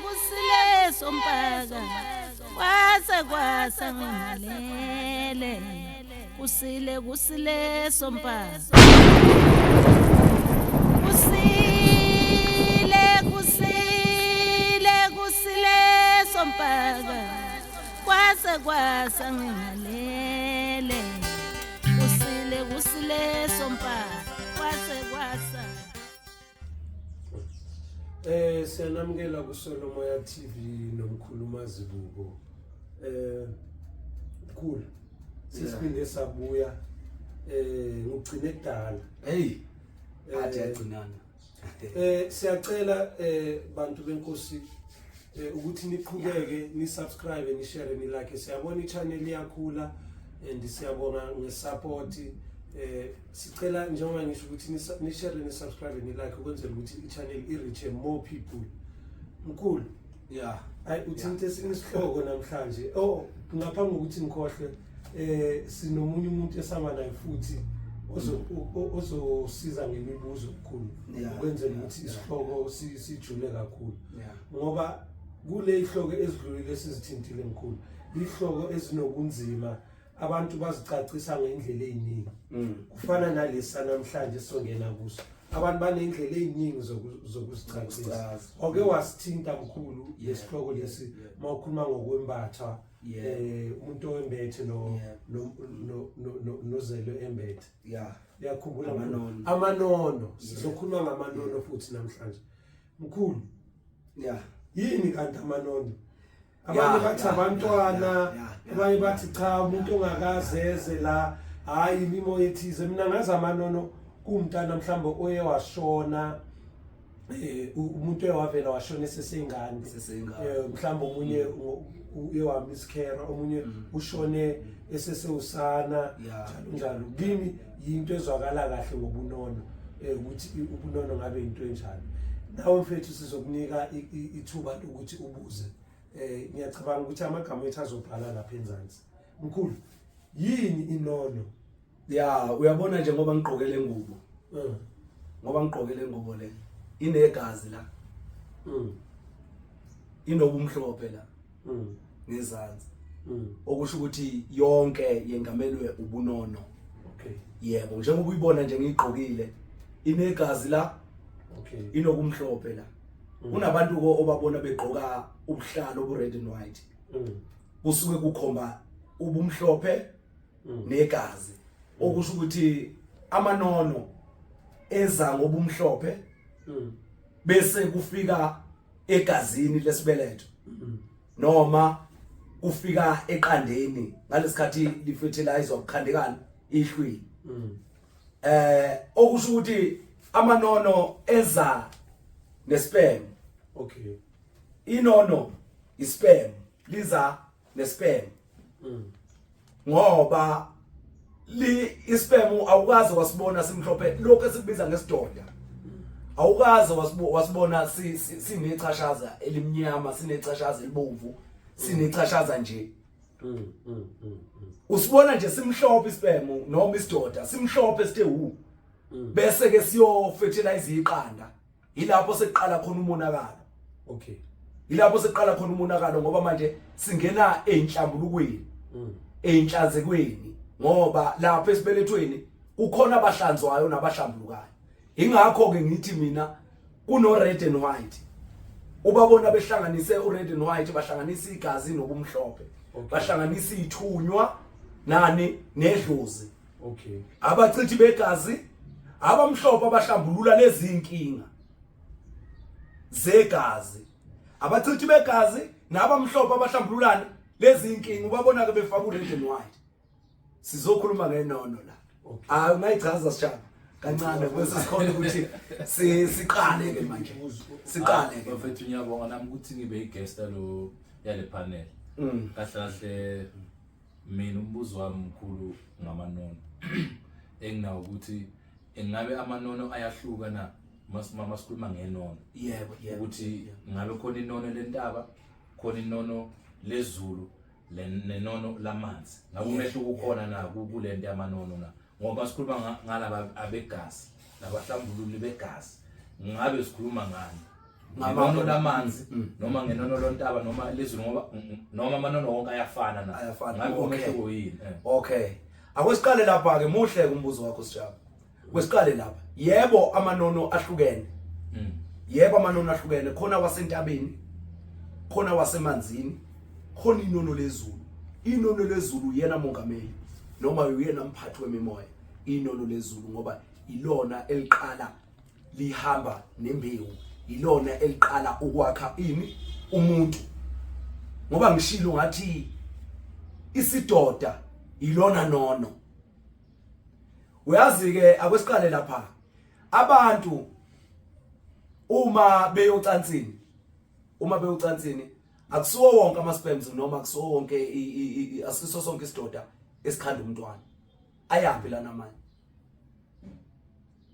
kusile sompaka kwasa ngalele kusile sompaka kusile sompaka kwasa ngalele kusile sompaka kwasa. Siyanamukela kuSolomoya TV nomkhuluma zibuko. Cool. Sisiphinde sabuya ngigcine edala. Hey. Athi yagcinana. Siyacela bantu benkosi ukuthi niqhubeke ni subscribe ni share ni like. Siyabona i-channel iyakhula and siyabonga ngesupport. Sicela njengoba ngisho ukuthi ni share ni subscribe ni like ukwenzela ukuthi i-channel i-reach more people. Mkhulu. Yeah. Hayi uthinte sinisihloko namhlanje. Ngaphambi kokuthi ngikhohle sinomunye umuntu esama naye futhi ozosiza ngemibuzo okukhulu ukwenzela ukuthi isihloko sijule kakhulu. Ngoba kule ihloko ezidlulile sizithintile mkhulu. Ihloko ezinobunzima abantu bazicacisa ngendlela eziningi. Kufana nalesa namhlanje songena kuso. Abantu banendlela eziningi zokuzicacisa. Oke wasithinta mkhulu lesihloko lesi mawukhuluma ngokwembatha umuntu owembethe nozelo embethe. Yakhumbula amanono. Sizokhuluma ngamanono futhi namhlanje. Mkhulu. Yini kanti amanono? Abanye bathi abantwana, abanye bathi cha umuntu ongakazeze la, hayi imimo yethize. Mina ngazi amanono kumntana mhlawumbe oye washona, umuntu ewavela washona esesengane. Mhlawumbe omunye uye wamiscarry, omunye ushone esesewusana njalo. Kimi into ezwakala kahle ngobunono ukuthi ubunono ngabe into enjani. Nawe mfethu sizokunika ithuba ukuthi ubuze. Ngiyacabanga ukuthi amagama ethu azobhala lapha enzansi. Mkhulu, yini inono? Uyabona nje ngoba ngigqokele ngubo. Ngoba ngigqokele ngubo le. Inegazi la. Inobumhlophe la. Ngezansi. Okusho ukuthi yonke yengamelwe ubunono. Yebo, njengoba uyibona nje ngigqokile inegazi la. Inokumhlophe la. Kunabantu obabona begqoka ubuhlalo obu red and white. Kusuke kukhomba ubumhlophe negazi. Okusho ukuthi amanono eza ngobumhlophe bese kufika egazini lesibeletho. Noma kufika eqandeni ngalesikhathi lifertilize ukukhandekana ihlwini. Okusho ukuthi amanono eza nesperm. Inono isperm liza nesperm. Ngoba isperm awukazi wasibona simhlophe lokho esikubiza ngesidoda. Awukazi wasibona sinechashaza elimnyama, sinechashaza elibomvu, sinechashaza nje. Usibona nje simhlophe isperm noma isidoda simhlophe sithe bese ke siyo fertilize iqanda. Ilapho seqala khona umonakalo. Ilapho seqala khona umonakalo ngoba manje singena enhlambulukweni. Enhlanzekweni ngoba lapha esibelethweni kukhona abahlanzwayo nabahlambulukayo. Ingakho ke ngithi mina kuno red and white. Ubabona behlanganise ured and white bahlanganisa igazi nobumhlophe. Bahlanganisa ithunywa nani nedlozi. Abachithi begazi abamhlophe abahlambulula lezi inkinga zegazi. Abachithi begazi nabamhlophe abahlambululana lezi inkinga ubabona ke befaka ured and white. Sizokhuluma ngenono la. Ungayichaza sijaba kancane bese sikhona ukuthi siqale ke manje. Siqale ke mfethu ngiyabonga nami ukuthi ngibe igest lo yale panel. Kahle mina umbuzo wami mkhulu ngamanono. Enginawo ukuthi engabe amanono ayahluka na mama sikhuluma ngenono. Yebo. Ukuthi ngabe khona inono lentaba, khona inono lezulu, lenono lamanzi. Ngabe umehluko ukhona na kulento yamanono na. Ngoba sikhuluma ngalaba abegazi, nabahlambululi begazi, ngabe sikhuluma ngani ngenono lamanzi noma ngenono lontaba noma lezulu ngoba noma amanono wonke ayafana na ngabe umehluko yini okay akwesiqale lapha ke muhle umbuzo wakho sijaba kwesiqale lapha yebo amanono ahlukene yebo amanono ahlukene khona wasentabeni khona wasemanzini khona inono lezulu yena mongameli noma uyena mphathi wemimoya inono lezulu ngoba ilona eliqala lihamba nembewu ilona eliqala ukwakha umuntu ngoba ngishilo ngathi isidoda ilona nono uyazi ke akwesiqale lapha abantu uma beyocansini akusiwo wonke ama-sperms noma akusiwo wonke asiso sonke isidoda esikhanda umntwana ayahambe lana manje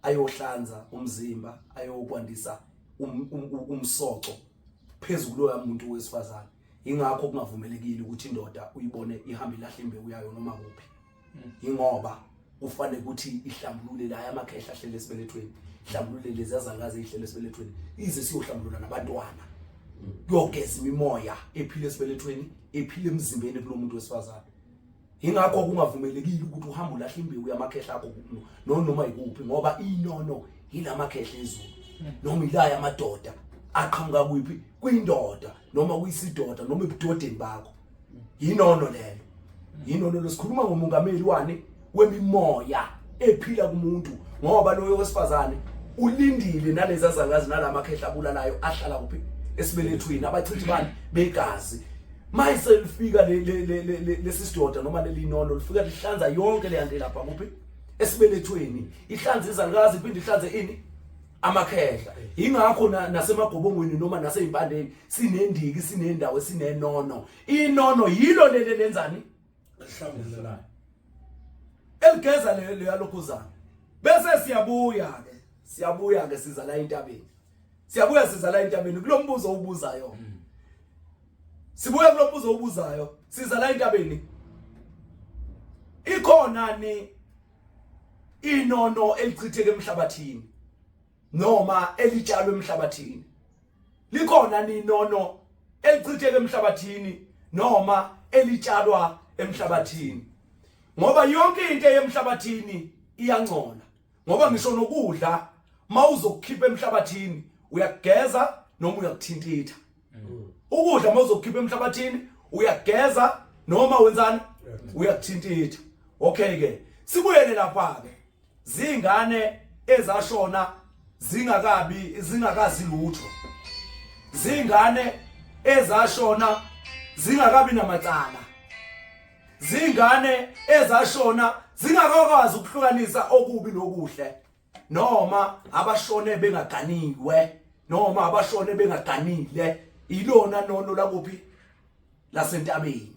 ayohlanza umzimba ayokwandisa umsoco phezulu yamuntu wesifazane ingakho kungavumelekile ukuthi indoda uyibone ihamba ilahla imbewu yayo noma kuphi ingoba ufane ukuthi ihlambulule la amakhehla ahlele esibelethweni ihlambulule lezi azangazi ihlele esibelethweni ize siyohlambulula nabantwana kuyogeza imimoya ephile esibelethweni ephile emzimbeni kulomuntu wesifazane ingakho kungavumelekile ukuthi uhambe ulahla imbewu yamakhehla akho noma ikuphi ngoba inono ilamakhehla ezulu noma ilaya amadoda aqhamuka kuphi kwindoda noma kuyisidoda noma ebudodeni bakho inono lelo inono lesikhuluma ngomongameli wani wemimoya ephila kumuntu ngoba loyo wesifazane ulindile nalezi azangazi nalamakhehla abulalayo ahlala kuphi esibelethweni abachithi bani begazi mayiselifika lesisidoda noma lelinono lifika lihlanza yonke le yanto lapha kuphi esibelethweni ihlanza izangazi iphinde ihlanze amakhehla ingakho nasemagobongweni noma naseimpandeni sinendiki sinendawo sinenono inono yilo lenzani lihlambululayo eligeza le yalokhuzana bese siyabuya ke siza la entabeni kulombuzo ubuzayo sibuya kulombuzo ubuzayo siza la entabeni ikhona ni inono elichitheke emhlabathini noma elitshalwe emhlabathini likhona ni inono elichitheke emhlabathini noma elitshalwa emhlabathini ngoba yonke into emhlabathini iyangcola ngoba ngisho nokudla mawuzokukhipha emhlabathini uyageza noma uyakuthintitha ukudla mawuzokukhipha emhlabathini uyageza noma wenzani uyakuthintitha okay ke sibuyele lapha ke zingane ezashona zingakazi lutho zingane ezashona zingakabi namacala zingane ezashona zingakwazi ukuhlukanisa okubi nokuhle noma abashone bengaganiwe noma abashone bengaganile ilona nono lakuphi lasentabeni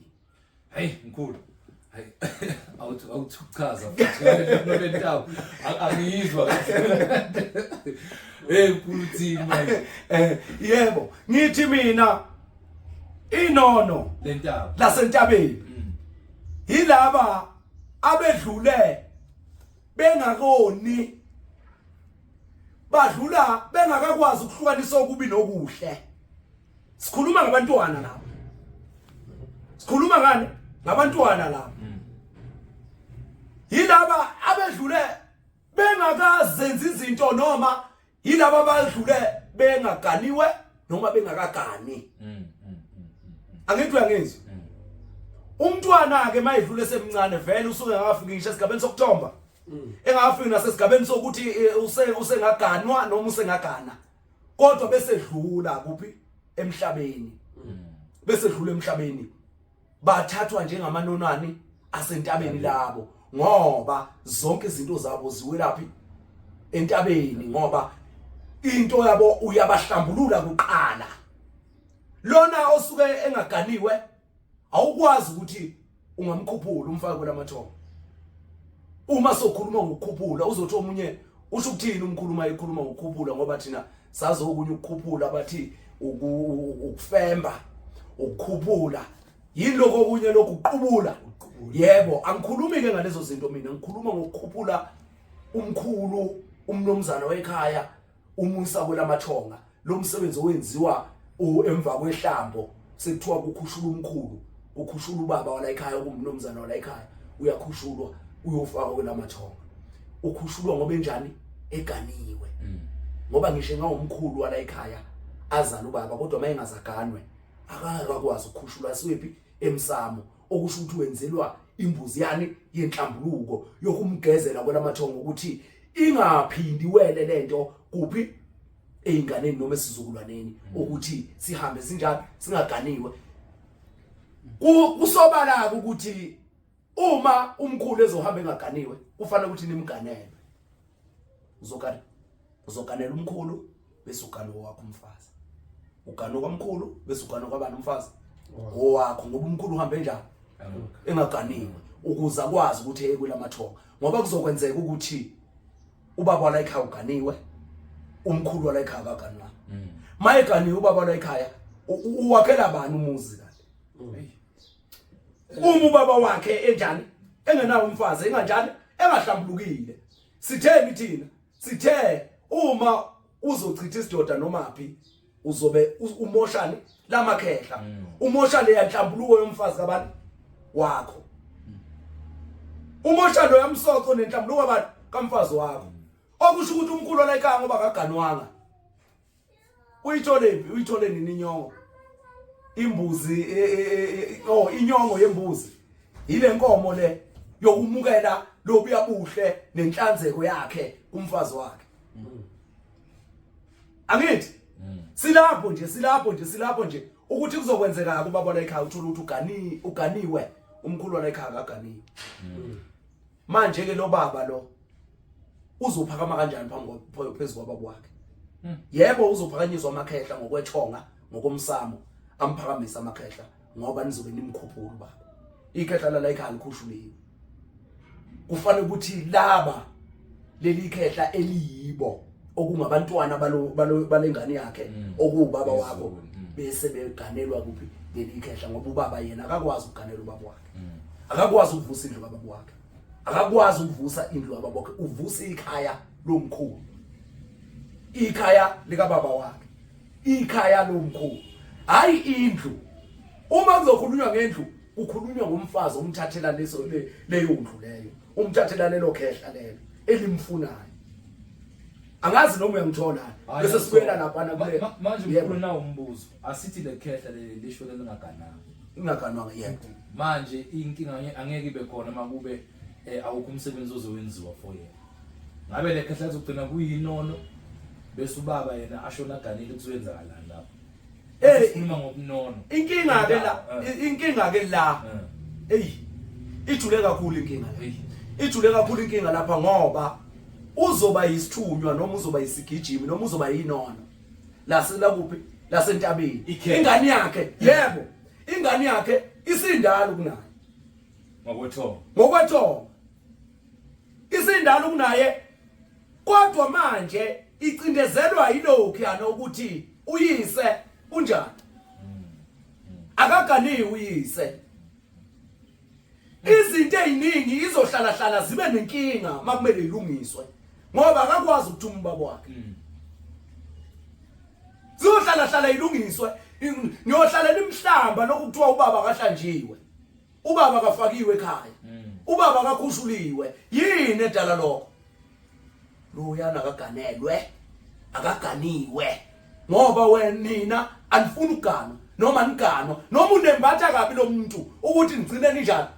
hey mkhulu hey awuthuchaza futhi lentaba angizwa hey mkhulu thina yebo ngithi mina inono lentaba lasentabeni yilaba abedlule bengakoni badlula bengakakwazi ukuhlukanisa okubi nokuhle sikhuluma ngabantwana lapha sikhuluma ngani ngabantwana lapha yilaba abedlule bengakazenza izinto noma yilaba abadlule bengaganiwe noma bengakagani angithi uyangizwa umntwana ke mayidlule semncane vele usuke engafiki ngisho esigabeni sokuthomba engafiki nasesigabeni sokuthi usengaganwa noma usengagana kodwa bese dlula kuphi emhlabeni bese dlula emhlabeni bathathwa njengamanonani asentabeni labo ngoba zonke izinto zabo ziwelaphi entabeni ngoba into yabo uyabahlambulula kuqala lona osuke engaganiwe awukwazi ukuthi ungamkhuphula umfake kwelamathongo uma sokhuluma ngokukhuphula uzothi omunye usho ukuthini umkhuluma ekhuluma ngokukhuphula ngoba thina sazi okunye ukukhuphula bathi ukufemba ukukhuphula yini lokho okunye lokuqubula yebo angikhulumi ke ngalezo zinto mina ngikhuluma ngokukhuphula umkhulu umnomzana wekhaya umusa kwelamathonga lo msebenzi owenziwa emva kwehlambo sekuthiwa kukhushula umkhulu ukhushula ubaba wala ekhaya kumnomzana wala ekhaya uyakhushulwa uyofaka kwelamathonga ukhushulwa ngoba enjani eganiwe ngoba ngisho ngawumkhulu wala ekhaya azana ubaba kodwa mayengazaganwe akakwazi ukukhushulwa siwephi emsamo okusho ukuthi wenzelwa imbuzi yani yenhlambuluko yokumgezela kwelamathonga ukuthi ingaphindi wele lento kuphi einganeni noma esizukulwaneni ukuthi sihambe sinjalo singaganiwe kusobala ukuthi uma umkhulu ezohamba engaganiwe kufanele ukuthi nimganele uzoganela umkhulu bese ugano wakho umfazi ugano kwamkhulu bese ugano kwabani umfazi owakho ngoba umkhulu uhambe njalo engaganiwe ukuze akwazi ukuthi eye kwelamathonga ngoba kuzokwenzeka ukuthi ubaba wala ekhaya uganiwe umkhulu wala ekhaya akaganwa mayeganiwe ubaba wala ekhaya uwakhela bani umuzi kahle uma ubaba wakhe enjani engenawo umfazi enganjani engahlambulukile sitheni thina sithe uma uzochitha isidoda nomaphi uzobe umoshane lamakhehla umoshane yanhlambuluko yomfazi kabani wakho umoshane yamsoko nenhlambuluko kabani kamfazi wakho okusho ukuthi umkhulu la ekhaya ngoba akaganwanga uyithole nini inyongo imbuzi inyongo yembuzi ile nkomo le yokumukela lobuyabuhle nenhlanzeko yakhe kumfazi wakhe angithi silapho nje ukuthi kuzokwenzeka kubaba la ekhaya uthola ukuthi uganiwe umkhulu la ekhaya akaganiwe manje ke lo baba lo uzophakama kanjani phezulu kwababa wakhe yebo uzophakanyiswa amakhehla ngokwethonga ngokomsamo amphakamisa amakhehla ngoba nizobe nimkhuphula baba ikhehla la ekhaya likhushuliwe kufanele ukuthi laba leli khehla eliyibo okungabantwana balengane yakhe okubaba wakho bese beganelwa kuphi leli khehla ngoba ubaba yena akakwazi ukuganela ubaba wakhe akakwazi ukuvusa indlu kababa wakhe akakwazi ukuvusa indlu kababa wakhe uvusa ikhaya lomkhulu ikhaya lika baba wakhe ikhaya lomkhulu hayi indlu uma kuzokhulunywa ngendlu ukhulunywa ngomfazi umthathela leyo ndlu leyo umthathela lelo khehla lelo elimfunayo angazi noma uyangithola bese sibuyela lapha kule manje ukhuluna umbuzo asithi le khehla lisho lingaganwanga yebo manje inkinga angeke ibe khona makube awukho umsebenzi ozowenziwa for yena ngabe le khehla izogcina kuyinono bese ubaba yena ashona ganile kuzowenzakalani lapho sikhuluma ngobunono inkinga ke la ijule kakhulu inkinga ijule kakhulu inkinga lapha ngoba uzoba yisithunywa noma uzoba yisigijimi noma uzoba yinono la kuphi lasentabeni ingane yakhe yebo ingane yakhe isindalo kunaye ngokwethonga isindalo kunaye kodwa manje icindezelwa yilokhu yana ukuthi uyise unjani akaganiwe uyise izinto eziningi izohlala zibe nenkinga makumele ilungiswe ngoba akakwazi ukuthuma ubaba wakhe zizohlala ilungiswe niyohlalela imhlamba lokuthiwa ubaba akahlanjiwe ubaba akafakiwe ekhaya ubaba akakhushuliwe yini edala lokho lo yana akaganelwe akaganiwe ngoba wena anifuna ukugana noma nigano noma unembatha kabi lo muntu ukuthi nigcine njani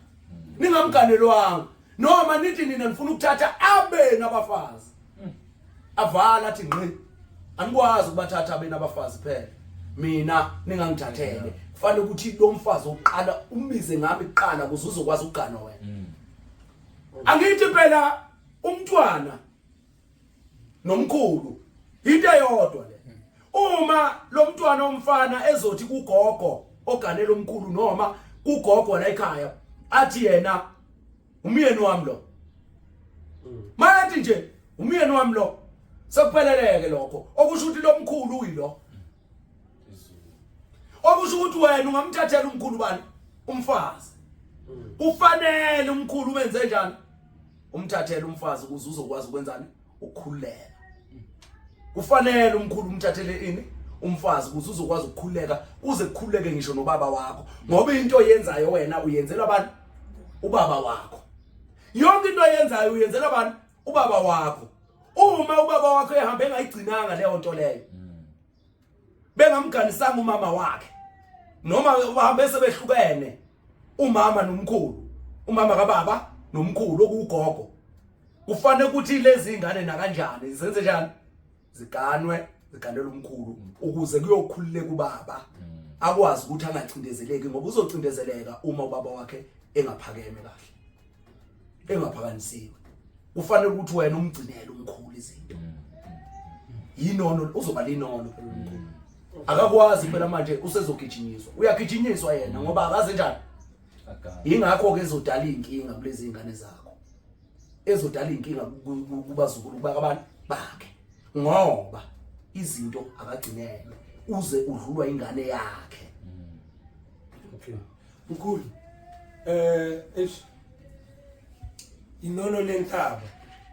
ningamganelwanga noma nithi nina nifuna ukuthatha abe nabafazi avala athi ngqi anikwazi ukubathatha abe nabafazi phela mina ningangithathele kufanele ukuthi lo mfazi oqala umize ngami iqala ukuze uzokwazi ukugana wena angithi phela umntwana nomkhulu into eyodwa le uma lo mntwana omfana ezothi kugogo oganele omkhulu noma kugogo la ekhaya athi yena umyeni wami lo mayathi nje umyeni wami lo sekupheleleke lokho okusho ukuthi lo mkhulu uyilo okusho ukuthi wena ungamthathela umkhulu bani umfazi kufanele umkhulu wenze njani umthathele umfazi ukuze uzokwazi ukwenzani ukukhuleka kufanele umkhulu umthathele ini umfazi ukuze uzokwazi ukukhuleka uze kukhuleke ngisho nobaba wakho ngoba into yenzayo wena uyenzela abantu ubaba wakho yonke into yenzayo uyenzela abantu ubaba wakho uma ubaba wakho ehamba engayigcinanga leyo nto leyo bengamganisanga umama wakhe noma bahambe sebehlukene umama nomkhulu umama kababa nomkhulu okugogo kufanele ukuthi lezi ingane na kanjani zenze njani ziganelwe umkhulu ukuze kuyokhululeka ubaba akwazi ukuthi angacindezeleki ngoba uzocindezeleka uma ubaba wakhe engaphakeme kahle engaphakanisiwe kufanele ukuthi wena umgcinele umkhulu izinto yinono uzoba linono phela umkhulu akakwazi phela manje usezogijinyiswa uyagijinyiswa yena ngoba akaze njani ingakho ke ezodala inkinga kulezi ingane zakho ezodala inkinga kubazukulu bakabantu bakhe ngoba izinto akagcinele uze udlulwa ingane yakhe. Okay mkhulu Inono Lentaba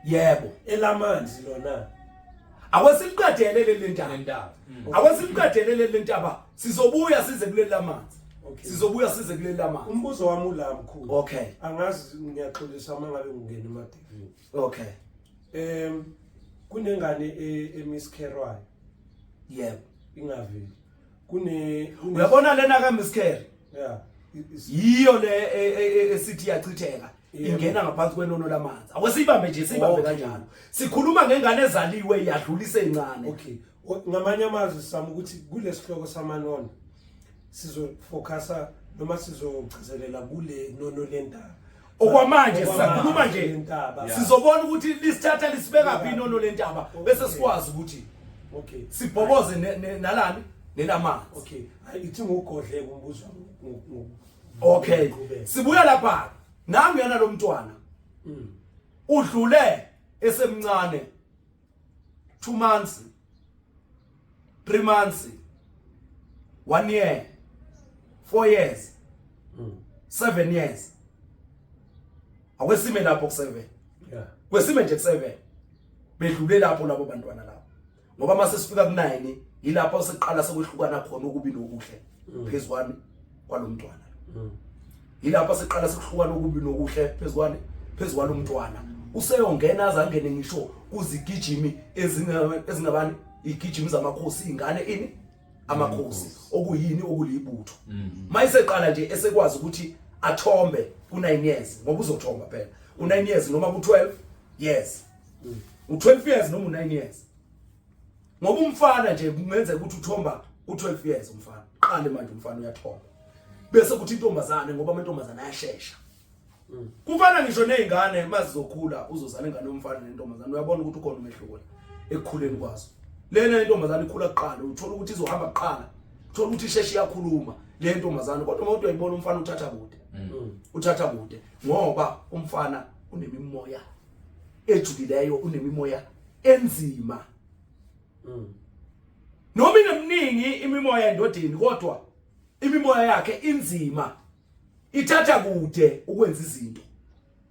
yebo elamanzi lona akwesiliqedele lentaba akwesiliqedele lentaba sizobuya size kuleli lamanzi sizobuya size kuleli lamanzi. Umbuzo wami ula mkhulu okay angazi ngiyaxolisa mangabe ngingena emadivini okay kunengane emiskerwayo yebo ingaveli uyabona lena ka miscarry yeah yiyo le esithi yachitheka ingena ngaphansi kwenono lamanzi akwesibambe nje sibambe kanjalo sikhuluma ngengane ezaliwe iyadlulisa encane. Okay ngamanye amazwi sami ukuthi kulesihloko samanono sizofocusa noma sizogcizelela kule nono lentaba okwamanje sisakhuluma nje sizobona ukuthi lisithatha lisibeka phi inono lentaba bese sikwazi ukuthi okay sibhoboze nalani nenamanzi. Okay ithi ngogodle kumbuzo okay sibuya lapha nami yana lo mntwana udlule esemncane 2 months 3 months 1 year 4 years 7 years akwesime lapho ku7 yeah kwesime nje ku7 bedlule lapho labo bantwana lapho ngoba mase sifika ku9 yilapho siqala sekwehlukana khona ukubi nokuhle phezwani kwalomntwana yilapho siqala sekuhlukana ukubi nokuhle phezwani umntwana useyongena azangene ngisho kuzigijimi ezingabani igijimi zamakhosi ingane ini amakhosi okuyini okulibutho mayiseqala nje esekwazi ukuthi athombe ku9 years ngoba uzothomba phela u9 years noma ku12 years u12 years noma u9 years ngoba umfana nje kungenzeka ukuthi uthomba u12 years umfana qale manje umfana uyathomba bese kuthi intombazane ngoba amantombazane ayashesha kufana ngisho nezingane mazizokhula uzozala ingane yomfana nentombazane uyabona ukuthi ukhona umehluko ekukhuleni kwazo lena intombazane ikhula kuqala uthola ukuthi izohamba kuqala uthola ukuthi isheshe iyakhuluma le ntombazane kodwa umuntu uyayibona umfana uthatha kude ngoba umfana unemimoya ejulileyo unemimoya enzima noma inemningi imimoya endodeni kodwa imimoya yakhe inzima ithatha kude ukwenza izinto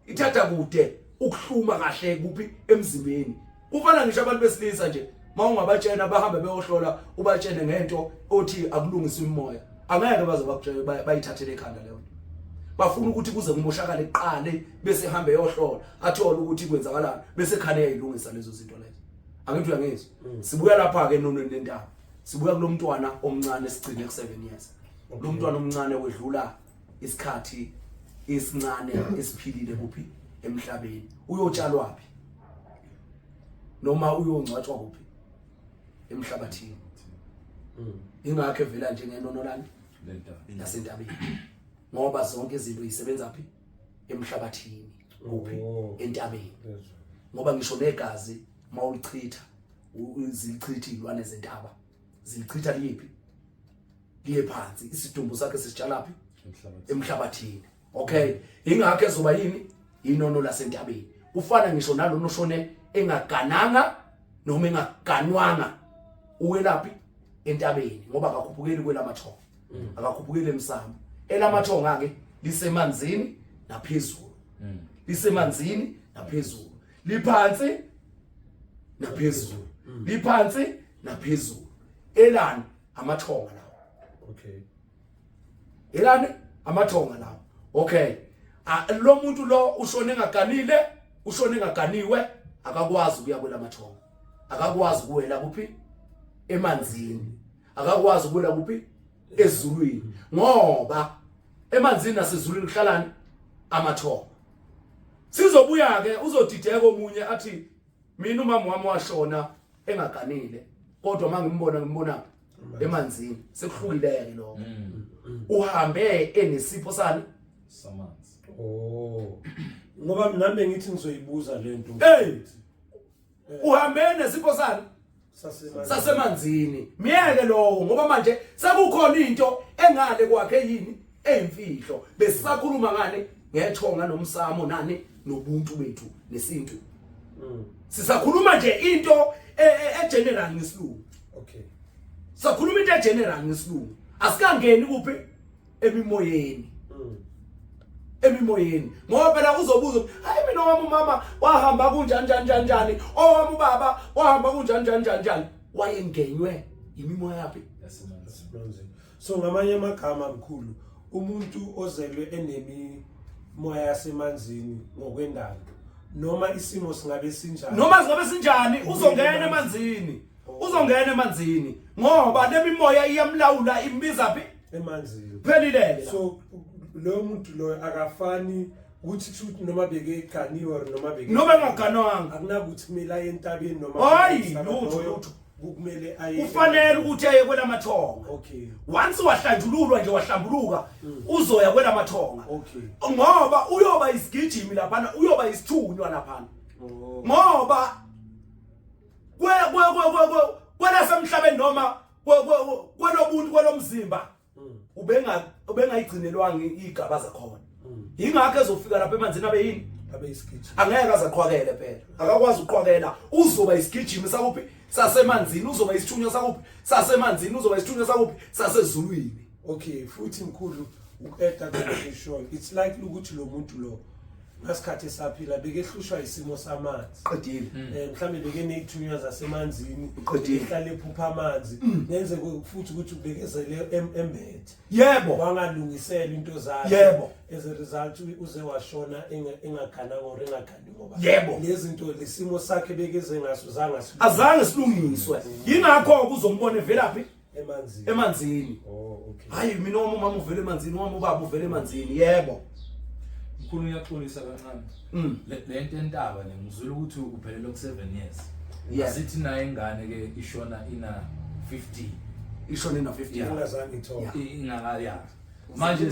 ithatha kude ukuhluma kahle kuphi emzimbeni kufana ngisho abantu besilisa nje mawungabatshena bahambe beyohlola ubatshene ngento othi akulungiswa imimoya angeke baze bakutshela bayithathele ekhanda leyo bafuna ukuthi kuze kumoshakale eqale bese hambe yohlola athola ukuthi kwenzakalani bese khane yayilungisa lezo zinto lezo angithi uyangizwa sibuya lapha ke nonweni lentaba sibuya kulomntwana omncane sigcine ku7 years lo mntwana omncane wedlula isikhathi isincane esiphilile kuphi emhlabeni uyotshalwa phi noma uyongcwatshwa kuphi emhlabathini ingakho evela njengenono lani lasentabeni ngoba zonke izinto zisebenza phi emhlabathini kuphi entabeni ngoba ngisho negazi mawulichitha uzilichitha ilwane zentaba zilichitha liphi liye phansi isidumbu sakhe sisitshala phi emhlabathini. Okay ingakho ezoba yini inono lasentabeni ufana ngisho nalona oshone engagananga noma engaganwanga uwelaphi entabeni ngoba akakhuphukeli kwelamathongo akakhuphukeli emsamo elamathongo ke lisemanzini naphezulu lisemanzini naphezulu liphansi naphezulu liphansi naphezulu elani amathonga lawo Okay. elani amathonga lawo okay lo muntu lo ushone engaganile ushone engaganiwe akakwazi ukuya kwela mathonga akakwazi ukuwela kuphi emanzini akakwazi ukuwela kuphi ezulwini ngoba emanzini nasezulwini kuhlalani amathonga sizobuya ke uzodideka omunye athi mina umama wami washona engaganile kodwa mangimbona emanzini sekuhlukileke lo uhambe enesipho sani samanzi Oh. Ngoba nami ngithi ngizoyibuza lento. Uhambe nesipho sani sasemanzini miyeke lo ngoba manje sekukhona into engale kwakhe yini eyimfihlo besisakhuluma ngane ngethonga nomsamo nani nobuntu bethu nesintu sisakhuluma nje into general ngesilungu Okay. sakhuluma into general ngesilungu asikangeni kuphi emimoyeni ngoba phela uzobuza hayi mina wami umama wahamba kunjani owami ubaba wahamba kunjani wayengenywe imimoya yaphi yasemanzi. So ngamanye amagama mkhulu umuntu ozelwe enemimoya yasemanzini ngokwendalo noma isimo singabe sinjani uzongena emanzini ngoba lemimoya iyamlawula imbiza phi emanzini phelilele so lo muntu lo akafani ukuthi futhi noma bekeganiwe noma engaganwanga akunakuthi kumele aye entabeni noma hayi lutho kumele aye ufanele ukuthi aye kwela mathonga okay once wahlanjululwa nje wahlambuluka uzoya kwela mathonga okay ngoba uyoba isigijimi lapha uyoba isithunywa lapha ngoba kwela semhlabeni noma kwelobuntu kwelomzimba ubengayigcinelwanga igaba zakhona ingakho ezofika lapha emanzini abe yini abe isigijimi angeke azaqhwakele phela akakwazi uqhwakela uzoba isigijimi sakuphi sasemanzini uzoba isithunywa sakuphi sasemanzini uzoba isithunywa sakuphi sasezulwini okay futhi mkhulu uqeda ngisho it's like ukuthi lo muntu lo ngasikhathi saphila bekehlushwa isimo samanzi qedile mhlambe bekeneyithunywa zasemanzini ehlale ephupha amanzi nenze futhi ukuthi ubekezele embethe yebo wangalungisela into zakhe yebo as a result uze washona engagana engagani ngoba yebo lezi zinto lesimo sakhe bekeze ngaso azange silungiswe yingakho kuzombona evelaphi emanzini okay hayi mina umama uvela emanzini wami ubaba uvela emanzini yebo mkhulu ngiyaxolisa kancane lento entaba ngizwile ukuthi uphelele ku 7 years asithi naye ingane ke ishona ina 50 ishona ina 50 ingazange ithola ingakaya manje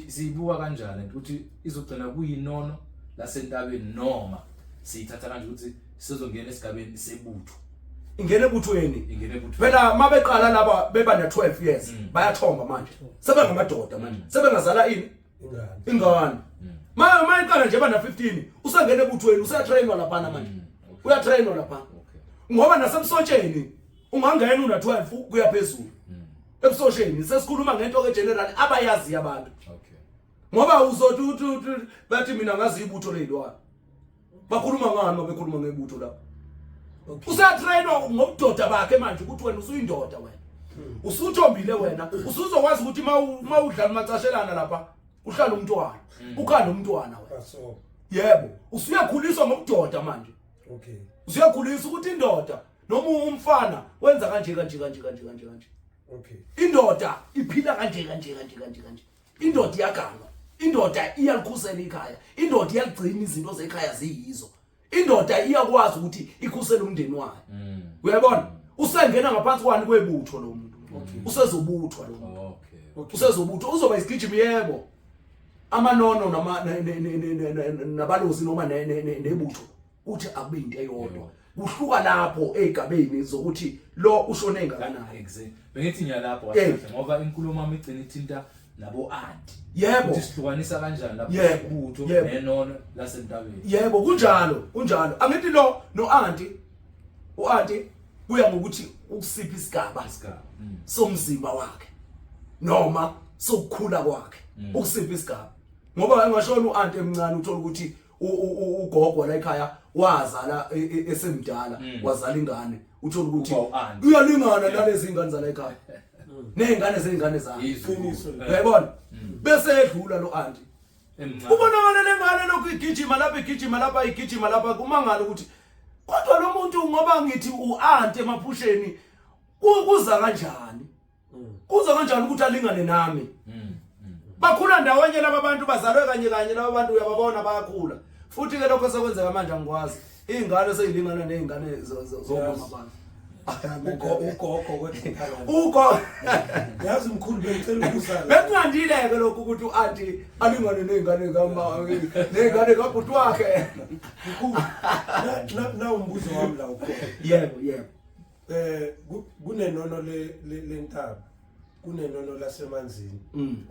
sibuka kanjani ukuthi izogcina kuyinono lasentabeni noma siyithatha kanje ukuthi sizongena esigabeni sebutho ingene ebuthweni phela mabeqala laba beba na 12 years bayathomba manje sebengamadoda manje sebengazala ini ingane mayiqala nje bana 15 usangena ebuthweni usatrainwa lapha manje uyatrainwa lapha ngoba nasemsotsheni ungangena una 12 kuya phezulu ebusosheni sesikhuluma ngento ke general abayazi abantu ngoba uzothi bathi mina ngazi ibutho lelwa bakhuluma ngani mabekhuluma ngebutho lapha usatrainwa ngobudoda bakhe manje ukuthi wena usuyindoda wena usuthombile wena usuzokwazi ukuthi mawudlala macashelana lapha uhlala umntwana ukhanda umntwana wena yebo usuyakhuliswa ngobudoda manje okay usuyakhulisa ukuthi indoda noma umfana wenza kanje okay indoda iphila kanje indoda iyaganga indoda iyalikhusela ikhaya indoda iyaligcina izinto zekhaya ziyizo indoda iyakwazi ukuthi ikhusele umndeni wayo uyabona usengena ngaphansi kwani kwebutho lo muntu usezobuthwa lo muntu usezobuthwa uzoba isigijimi yebo amanono nabalozi noma nebutho uthi akube into eyodwa kuhluka lapho egabeni zokuthi lo ushone ngakanani exactly bengithi nyalapho kahle ngoba inkulumo yami igcina ithinta nabo anti yebo sihlukanisa kanjani lapho ubutho nenono lasentabeni yebo kunjalo angithi lo no anti uanti kuya ngokuthi ukusipha isigaba somzimba wakhe noma sokukhula kwakhe ukusipha isigaba ngoba ngashona uanti emncane uthola ukuthi ugogo la ekhaya wazala esemdala wazala ingane uthola ukuthi Uba uyalingana nalezi ingane zala ekhaya nezingane zengane zakhe Iqiniso. uyayibona bese edlula lo auntie emncane. ubonakala lengane lokhu igijima lapha kumangala ukuthi kodwa lo muntu ngoba ngithi uauntie emaphusheni kuza kanjani ukuthi alingane nami bakhula ndawonye laba bantu bazalwe kanye laba bantu uyababona bayakhula futhi ke lokho sekwenzeka manje angikwazi ingane seyilingana nezingane zomama abantu Ugogo kwethu. ugo Yazi mkhulu bengicela ukuzala. bekungandileke lokhu ukuthi uauntie alingane nezingane nezingane kabhuti wakhe Na umbuzo wami la ukhona. yebo Kunenono lentaba. Kunenono lasemanzini.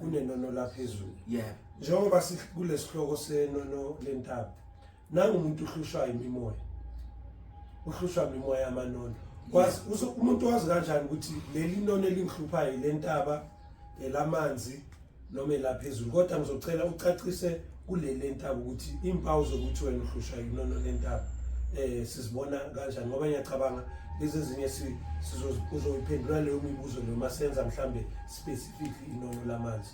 Kunenono laphezulu. yebo Njengoba kulesihloko senono lentaba. Nangu umuntu uhlushwa imimoya. Uhlushwa imimoya yamanono. Kwazi umuntu wazi kanjani ukuthi leli nono elingihluphayo lentaba elamanzi noma elaphezulu kodwa ngizocela ucacise kuleli lentaba ukuthi impawu zokuthi wena uhlushwa inono lentaba sizibona kanjani ngoba ngiyacabanga lezi ezinye uzoyiphendula leyo mibuzo noma senza mhlambe specifically inono lamanzi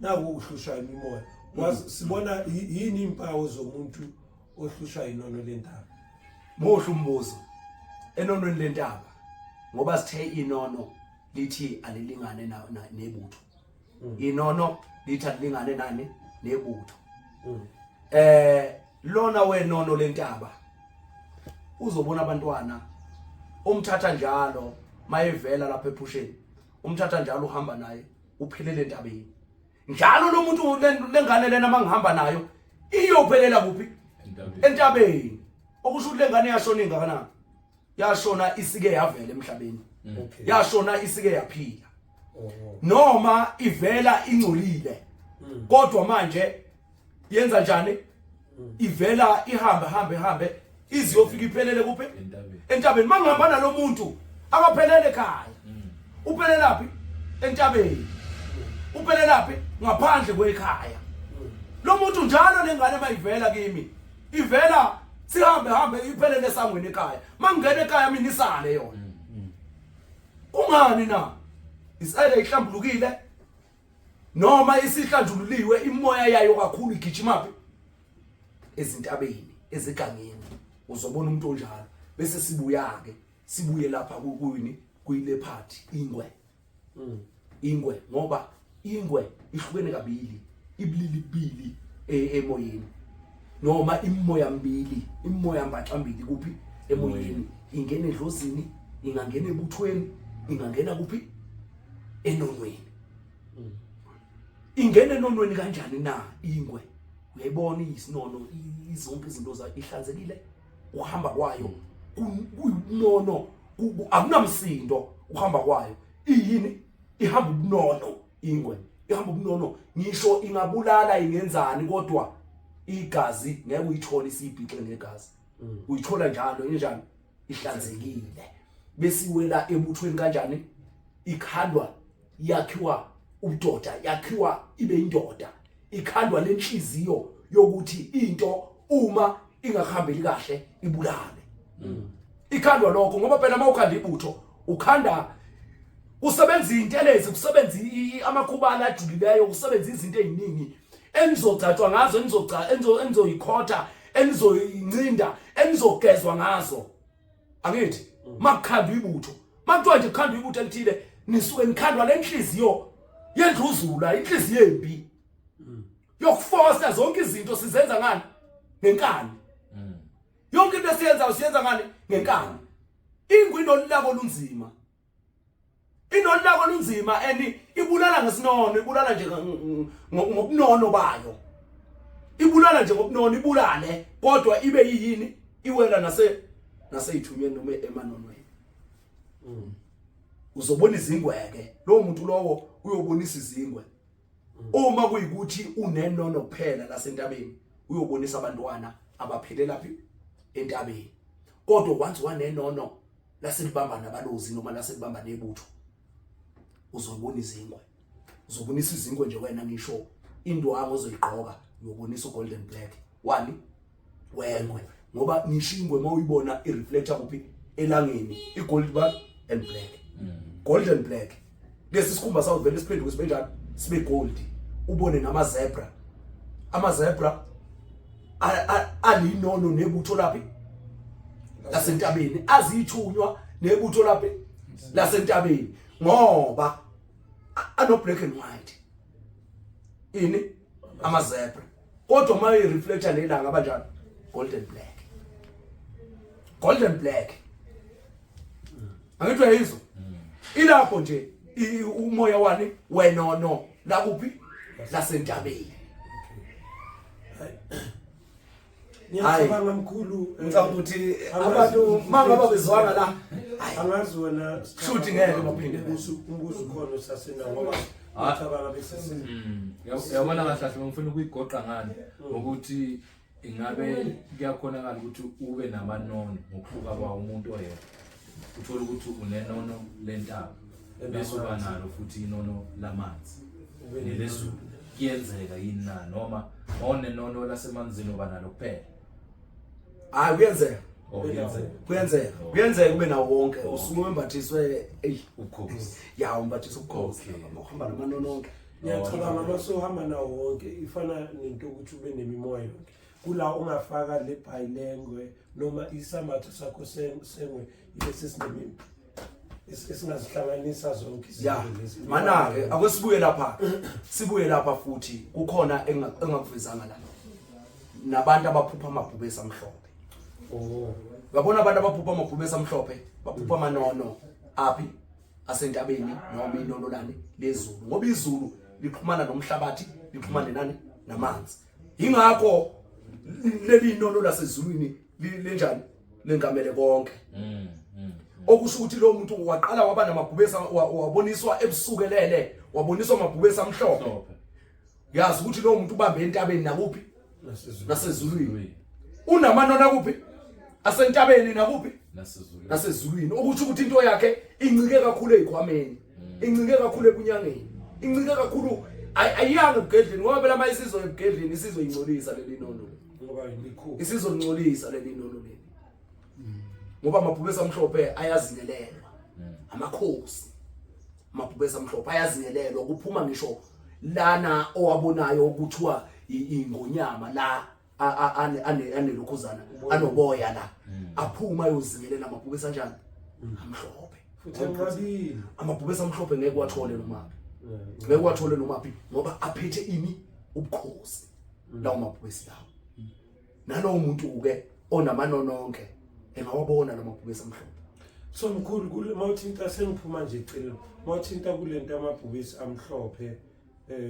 naku uhlushwa imimoya wazi sibona yini impawu zomuntu ohlushwa inono lentaba mohlu umbuzo enonweni lentaba ngoba sithe inono lithi alilingane nebutho inono lithi alilingane nani nebutho lona wenono lentaba uzobona abantwana umthatha njalo mayevela lapha ephusheni umthatha njalo uhamba naye uphelele entabeni njalo lo muntu lengane lena mangihamba nayo iyophelela kuphi entabeni okusho ukuthi lengane yashona ingakana yashona isike yavela emhlabeni yashona isike yaphila noma ivela ingcolile kodwa manje yenza njani ivela ihambe iziyofika iphelele kuphi entabeni mangihamba nalomuntu akaphelele ekhaya uphelelaphi entabeni uphelelaphi ngaphandle kwekhaya lo muntu njalo lengane mayivela kimi ivela sihambe iphelele esangweni ekhaya mangingena ekhaya mina isale yona kungani na isayile ihlambulukile noma isihlanjululiwe imoya yayo kakhulu igijimaphi ezintabeni ezigangeni uzobona umuntu onjalo bese sibuye lapha kuwini kuyile party ingwe ngoba ingwe ihlukene kabili ibilili emoyeni noma imimoya mbaxa mbili kuphi emoyeni ingena edlozini ingangena ebuthweni ingangena kuphi enonweni ingena enonweni kanjani na ingwe uyayibona isinono izonke izinto za ihlanzekile uhamba kwayo kuyinono akunamsindo uhamba kwayo iyini ihamba ubunono ingwe ihamba ubunono ngisho ingabulala ingenzani kodwa igazi ngeke uyithola isibhixe ngegazi uyithola njalo enjani ihlanzekile bese iwela ebuthweni kanjani ikhandwa yakhiwa ubudoda yakhiwa ibe indoda ikhandwa lenhliziyo yokuthi into uma ingahambeli kahle ibulale ikhandwa lokho ngoba phela mawukhanda ibutho ukhanda usebenza intelezi kusebenza amakhubala ajulileyo kusebenza izinto eziningi enizogcatshwa ngazo enizoyikhotha enizoyincinda enizogezwa ngazo angithi makukhanda ibutho makuthiwa nje kukhanda ibutho elithile nisuke nikhandwa lenhliziyo yendluzula inhliziyo embi yokufosta zonke izinto sizenza ngani ngenkani yonke into siyenza ngani ngenkani ingwinolilako lunzima inolilako lunzima eni ibulala ngesinono ibulala nje ngobunono bayo ibulala nje ngobunono ibulale kodwa ibe yini iwela naseyithunyeni noma emanonweni uzobona izingweke lo muntu lowo uyobonisa izingwe uma kuyikuthi unenono kuphela lasentabeni uyobonisa abantwana abaphelela phi entabeni kodwa once wanenono laselibamba nabalozi noma laselibamba nebutho uzobona izingwe uzobonisa izingwe nje wena ngisho indwangu ozoyiqoka uyobonisa golden black wani wengwe ngoba nishingwe mawuyibona ireflector kuphi elangeni igold bar and black gold and black lesi sikhumba sawo vele siphenduke sibe njani sibe gold ubone namazebra amazebra alinono nebutho laphi lasentabeni azithunywa nebutho laphi lasentabeni ngoba ano black and white ini amazebra kodwa maye reflector nelanga abanjani golden black angithu yayizo ilapho nje umoya wani wenono la kuphi lasentabeni ngiyacabanga mkhulu ngicabanga ukuthi abantu mangaba bezwana la angazi wena shoot ngeke baphinde umbuzo khona usasena ngoba ngicabanga bese yabona kahle kahle ngifuna ukuyigoqa ngani ukuthi ingabe kuyakhonakala ukuthi ube namanono ngokuhluka kwa umuntu oyedwa uthola ukuthi unenono lentaba bese uba nalo futhi inono lamanzi nelezulu kuyenzeka yini na noma onenono lasemanzini uba nalo kuphela hayi kuyenzeka kube nawo wonke usuke wembathiswe ukhozi ya umbathiswe ukhozi uhamba namanono onke ngiyacabanga masohamba nawo wonke ifana nento ukuthi ube nemimoya yonke kula ungafaka le bhayilengwe noma isamatho sakho sengwe ibese sinemimi esingazihlanganisa zonke izinto lezi mana ke sibuye lapha futhi kukhona engakuvezanga la nabantu abaphupha amabhubesi amhlophe uyabona abantu abaphupha amabhubesi amhlophe baphupha amanono aphi asentabeni noma inono lani lezulu ngoba izulu lixhumana nomhlabathi lixhumana nani namanzi ingakho leli inono lasezulwini lenjani lengamele konke okusho ukuthi lo muntu waqala waba namabhubesi waboniswa ebusukelele waboniswa amabhubesi amhlophe yazi ukuthi lo muntu ubambe entabeni nakuphi nasezulwini unamanona kuphi asentabeni nakuphi nasezulwini okusho ukuthi into yakhe incike kakhulu ezikhwameni incike kakhulu ebunyangeni incike kakhulu ayiyanga ebugedleni ngoba phela mayisizwe ebugedleni isizwe ingcolisa leli nono ngoba yikho isizwe ingcolisa leli nono leli ngoba amabhubesi amhlophe ayazingelelwa amakhosi amabhubesi amhlophe ayazingelelwa kuphuma ngisho lana owabonayo ukuthiwa ingonyama la anelokhuzana anoboya la aphuma yozingelela amabhubesi kanjani amhlophe futhi enqabile amabhubesi amhlophe ngeke wathole noma ngeke wathole noma phi ngoba aphethe ini ubukhosi lawo mabhubesi lawo nalo umuntu ke onamanononke engawabona namabhubesi amhlophe so mkhulu kule mawuthinta sengiphuma nje icelo mawuthinta kulento amabhubesi amhlophe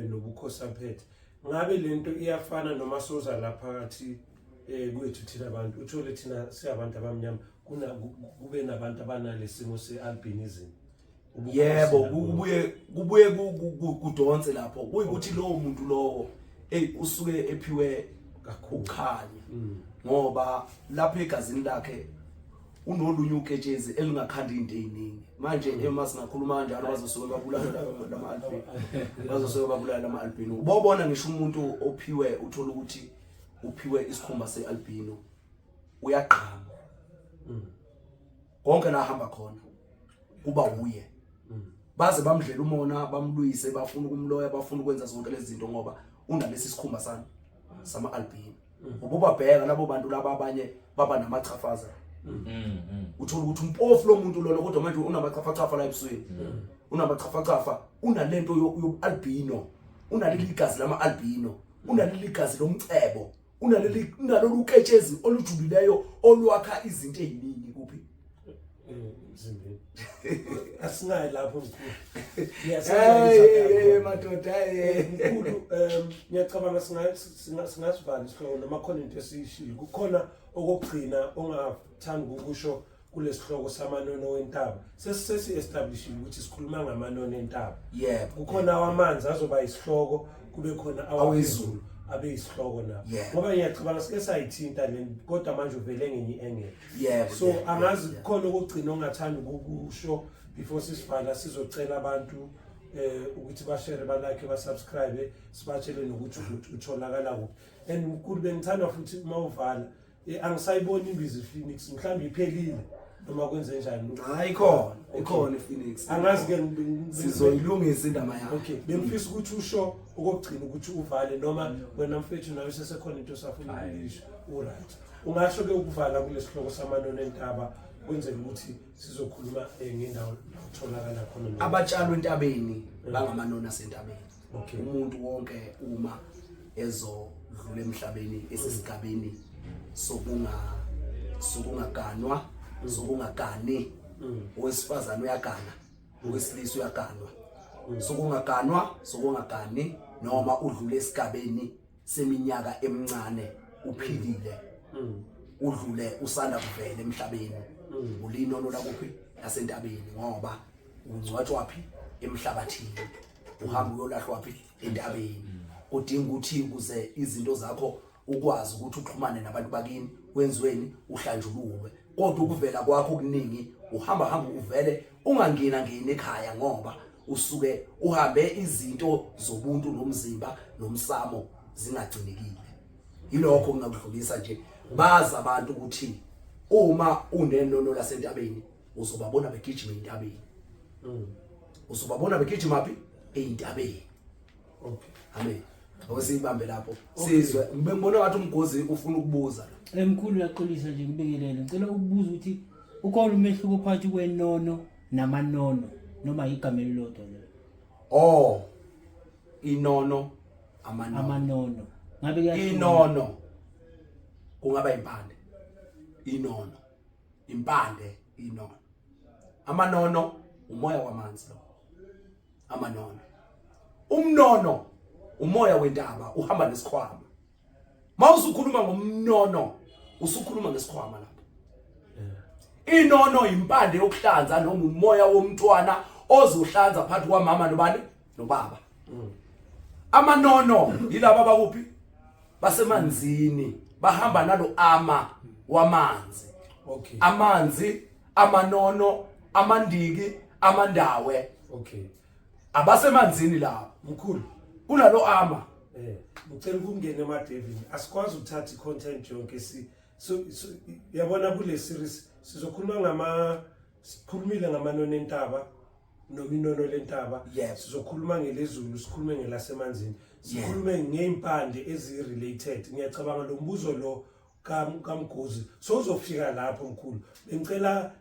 nobukhosi aphethe ngabe lento iyafana noma soza lapha phakathi kwethu thina abantu uthole thina siyabantu abamnyama kube nabantu abanalesimo sealbinism yebo kubuye kudonse lapho kuyikuthi lo muntu lowo usuke ephiwe ukukhanya ngoba lapha egazini lakhe unolunye uketshezi elingakhanda into eziningi manje emasingakhuluma kanjalo bazosuke babulala lama-albino ubobona ngisho umuntu ophiwe uthola ukuthi uphiwe isikhumba se-albino uyaqhama konke la hamba khona kuba uye baze bamdlela umona bamlwise bafuna ukumloya bafuna ukwenza zonke lezi zinto ngoba unalesi sikhumba sama-albino ubobabheka labo bantu laba abanye baba namachafaza uthola ukuthi umpofu lo muntu lona kodwa manje unamachafachafa la ebusweni unamachafachafa unalento yo-albino unaleli gazi lama-albino unaleli gazi lomcebo unalolu uketshezi olujulileyo olwakha izinto eziningi kuphi emzimbeni asinaye lapho mkhulu madoda mkhulu ngiyacabanga singasivala isihloko noma khona into esiyishilo kukhona okugcina ongathanda ukusho kulesihloko samanono wentaba sesi-establishile ukuthi sikhuluma ngamanono entaba kukhona awamanzi azoba isihloko kube khona awezulu abe isihloko nabo ngoba ngiyacabanga sike sayithinta le kodwa manje uvele ngenye engeke so angazi khona okugcina ongathanda ukusho before sisivala sizocela abantu ukuthi bashare balike basubscribe sibatshele nokuthi utholakala kuphi and mkhulu bengithanda futhi uma uvala angisayiboni imbizi Phoenix mhlawumbe iphelile noma kwenze njani hayi ikhona iPhoenix angazi ke sizoyilungisa indaba yakho okay bengifisa ukuthi usho okugcina ukuthi uvale noma wena mfethu nawe sesekhona into osafuna ukuyisho right ungasho ke ukuvala kulesihloko samanono entaba kwenzela ukuthi sizokhuluma ngendawo otholakala khona abatshalo entabeni bangamanona sentabeni okay umuntu wonke uma ezodlula emhlabeni esisigabeni sokungaganwa sokungagani owesifazana uyagana owesilisa uyaganwa sokungaganwa sokungagani noma udlule esigabeni seminyaka emincane uphilile udlule usanda kuvela emhlabeni ulinono lakuphi yasentabeni ngoba ungcwatshwa phi emhlabathini uhamba uyolahlwa phi entabeni udinga ukuthi ukuze izinto zakho ukwazi ukuthi uxhumane nabantu bakini wenziweni uhlanjululwe kodwa ukuvela kwakho okuningi uhamba uvele ungangena ekhaya ngoba usuke uhambe izinto zobuntu nomzimba nomsamo zingagcinekile yilokho ngakudlulisa nje baza abantu ukuthi uma unenono lasentabeni uzobabona begijima entabeni uzobabona begijima phi entabeni okay amen awusibambe lapho sizwe ngibona wathi umgozi ufuna ukubuza emkhulu uyaqolisa nje ngibingelele ngicela ukubuza ukuthi ukhona umehluko phakathi kwenono namanono noma igama elilodwa lelo inono amanono ngabe kuyahluka inono kungaba impande inono amanono umoya wamanzi lo amanono umnono umoya wentaba uhamba nesikhwama mawusukhuluma ngomnono usukhuluma ngesikhwama lapho inono impande yokuhlanza noma umoya womntwana ozohlanza phakathi kwamama nobaba amanono yilabo abakuphi basemanzini bahamba nalo wamanzi okay amanzi amanono amandiki amandawe okay abasemanzini lapho mkhulu kunalo ngicela ukungena emadevini asikwazi ukuthatha icontent yonke yabona kule series sizokhuluma sikhulumile ngamanono entaba nominono lentaba sizokhuluma ngelezulu sikhulume ngelasemanzini sikhulume ngeimpande ezirelated ngiyacabanga lo mbuzo lo kamgozi so uzofika lapho mkhulu bengicela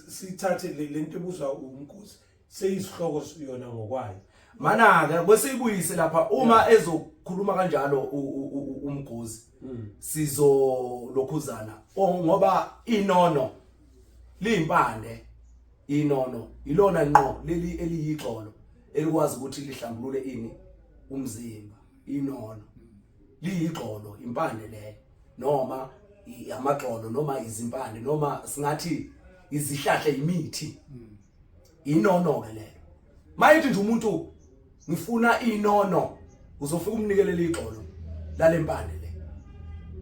sithathe lento ebuzwa umgozi seyisihloko yona ngokwayo mana ke kwesibuyise lapha uma ezokhuluma kanjalo umgozi sizolokhuzana ngoba inono limpande inono ilona ngqo leli eliyixolo elikwazi ukuthi lihlambulule ini umzimba inono liyixolo impande le noma amaxolo noma izimpande noma singathi izihlahla imithi inono ke lelo mayithi nje umuntu ngifuna inono uzofika umnikelele ixolo lalempande le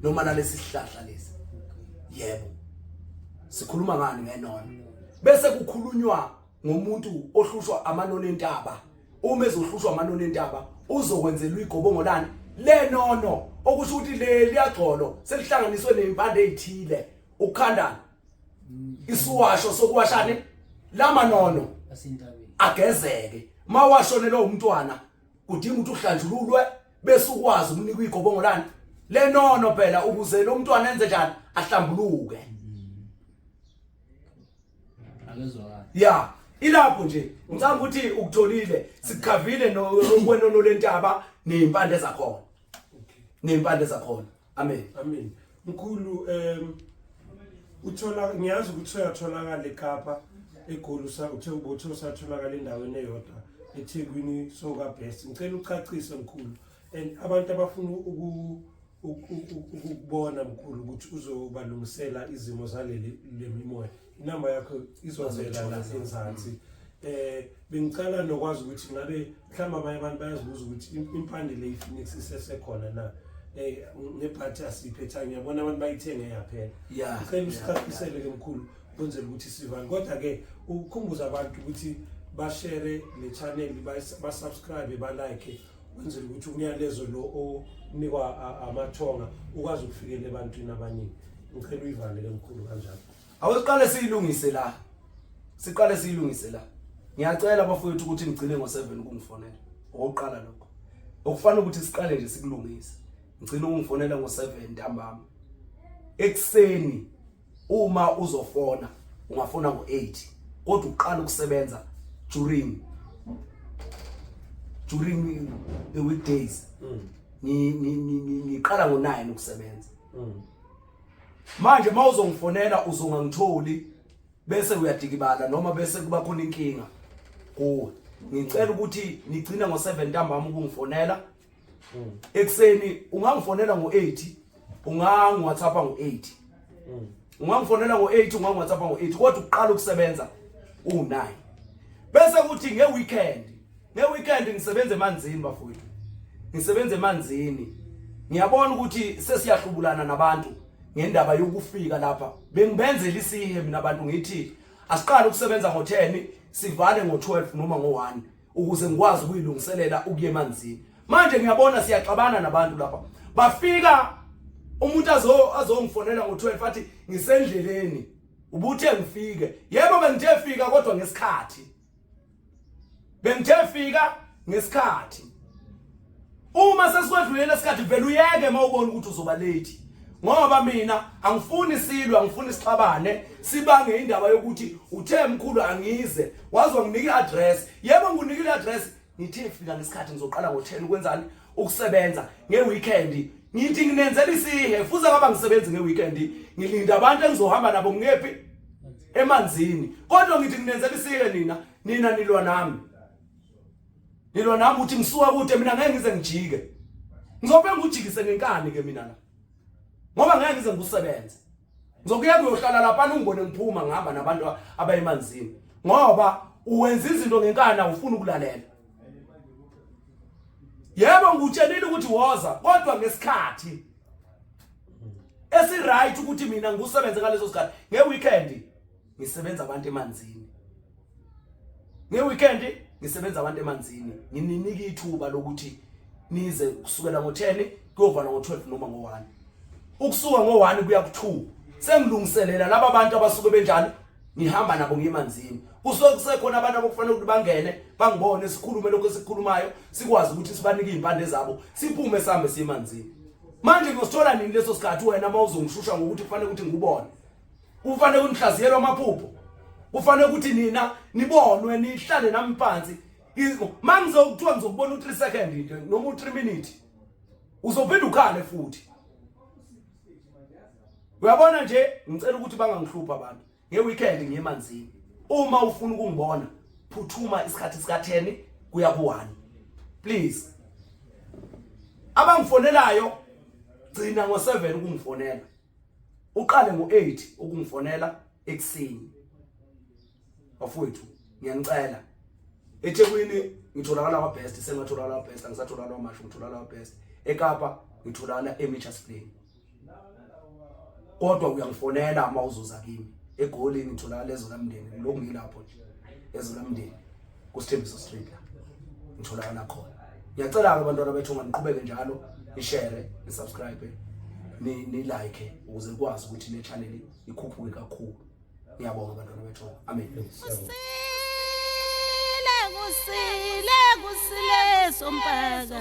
noma lalesihlahla lesi yebo sikhuluma ngani ngenono bese kukhulunywa ngomuntu ohlushwa amanono entaba uma ezohlushwa amanono entaba uzokwenzelwa igobongolani lenono okusho ukuthi le liyaxolo selihlanganiswe neimpande ezithile ukukhanda isuwasho sokuwashane lamanono asentabeni agezeke mawashonelwa umntwana kudinga ukuthi uhlanjululwe bese ukwazi ukunika igobongolani lenono phela ukuze lo mntwana enze njani ahlambuluke akezwakala ya ilapho nje ngicanga ukuthi ukutholile sikhavile nokwenono lentaba neimpande zakhona neimpande zakhona amen amen mkhulu uthola ngiyazi ukuthi uyatholakala eKapa eGolusa uthe ubotho usatholakala endaweni eyodwa eThekwini soka best ngicela ucacise mkhulu and abantu abafuna ukubona mkhulu ukuthi uzobalungisela izimo zaleli lemimoya inamba yakho izovela la enzansi bengicela nokwazi ukuthi ngabe mhlamba abanye abantu bayazibuza ukuthi impande le Phoenix isesekhona na nephathi asiphetha ngiyabona abantu bayithenge yaphela ngicela usicacisele ke mkhulu kwenzela ukuthi sivane kodwa ke ukukhumbuza abantu ukuthi ba share le channel ba subscribe ba like kwenzela ukuthi umyalezo lo onikwa amathonga ukwazi ukufikela ebantwini abaningi. Ngicela uyivale lemkhulu kanjalo. Awusiqale siyilungise la. Siqale siyilungise la. Ngiyacela bafowethu ukuthi ngicine ngo7 ukungifonela. Oqala lokho. Okufanele ukuthi siqale nje sikulungise. Ngicina ungifonela ngo7 ntambama. Ekseni uma uzofona ungafona ngo8 kodwa uqala ukusebenza during the weekdays. Ngiqala ngo9 ukusebenza. Manje mawuzongifonela uzongangitholi bese uyadikibala noma bese kuba khona inkinga kuwe. Ngicela ukuthi nigcina ngo7 ntambama ukungifonela. Ekseni ungangifonela ngo8 ungangiwhatsappa ngo8. Ungangifonela ngo8 ungangiwhatsappa ngo8 kodwa uqala ukusebenza u9. Bese kuthi ngeweekend ngisebenza emanzini bafowethu. Ngisebenza emanzini. Ngiyabona ukuthi sesiyahlubulana nabantu ngendaba yokufika lapha. Bengibenzela isihe mina abantu ngithi asiqale ukusebenza ngo10 sivale ngo12 noma ngo1 ukuze ngikwazi ukuyilungiselela ukuye emanzini. Manje ngiyabona siyaxabana nabantu lapha. Bafika umuntu azongifonela ngo12 athi ngisendleleni. Ubuthe ngifike. Yebo bengithe fika kodwa ngesikhathi. Uma sesikwedlulele isikhathi vele uyeke mawubona ukuthi uzoba late. Ngoba mina angifuni silwe, angifuni sixabane, sibange indaba yokuthi uthe mkhulu angize, wazwa nginika iaddress. Yebo nginikile iaddress, ngithe fika ngesikhathi ngizoqala ngo10 ukwenzani ukusebenza ngeweekend. Ngithi nginenzela isihe, futhi ngaba ngisebenza ngeweekend, ngilinda abantu engizohamba nabo ngephi emanzini. Kodwa ngithi nginenzela isihe nina nilwa nami. Nilwa nami uthi ngisuka kude mina ngeke ngize ngijike. Ngizophe ngijikise ngenkani ke mina la. Ngoba ngeke ngize ngikusebenze. Ngizokuya kuyohlala lapha ungibone ngiphuma ngihamba nabantu abayemanzini. Ngoba uwenza izinto ngenkani awufuni ukulalela. Yebo ngikutshelile ukuthi woza kodwa ngesikhathi right ukuthi mina ngikusebenze ngaleso sikhathi. Ngeweekend ngisebenza abantu emanzini. Ngeweekend ngisebenza abantu emanzini. Ngininika ithuba lokuthi nize kusukela ngo10 kuyovala ngo12 noma ngo1. Ukusuka ngo1 kuya ku2 sengilungiselela laba abantu abasuke benjani ngihamba nabo ngemanzini. Kusuke kusekhona abantu abokufanele ukuthi bangene bangibone sikhulume lokho esikhulumayo sikwazi ukuthi sibanike impande zabo siphume sihambe siyemanzini. Manje ngosithola nini leso sikhathi wena mawuzongishusha ngokuthi kufanele ukuthi ngikubone. Kufanele unihlaziyelwe amaphupho. Kufanele ukuthi nina nibonwe nihlale nami phansi. Mangizokuthiwa ngizokubona u3 second into noma u3 minute. Uzophinda ukhale futhi. Uyabona nje ngicela ukuthi bangangihlupha abantu. Ngeweekend ngiyemanzini. Uma ufuna ukungibona phuthuma isikhathi sika10 kuya ku1. Please. Abangifonelayo gcina ngo7 ukungifonela. Uqale ngo8 ukungifonela ekseni. Bafowethu ngiyanicela. eThekwini ngitholakala kwaBest, sengatholakala kwaBest, angisatholakala kwaMashu, ngitholakala kwaBest. eKapa ngitholakala eMitchells Plain. Kodwa uyangifonela uma uzoza kimi. eGoli ngitholakala eZolamndeni, lokhu ngilapho nje. eZolamndeni kuSithembiso Street la. Ngitholakala khona. Ngiyacela ke abantwana bethu nganiqhubeke njalo, ni-share, ni-subscribe, ni-like ukuze ukwazi ukuthi ne-channel ikhuphuke kakhulu. Ngiyabonga abantwana bethu. Amen. Kusile sompaka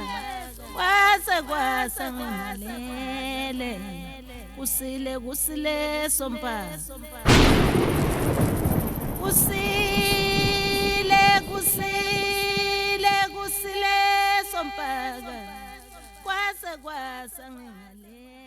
kwasa ngalele kusile sompaka kusile sompaka kwasa ngalele.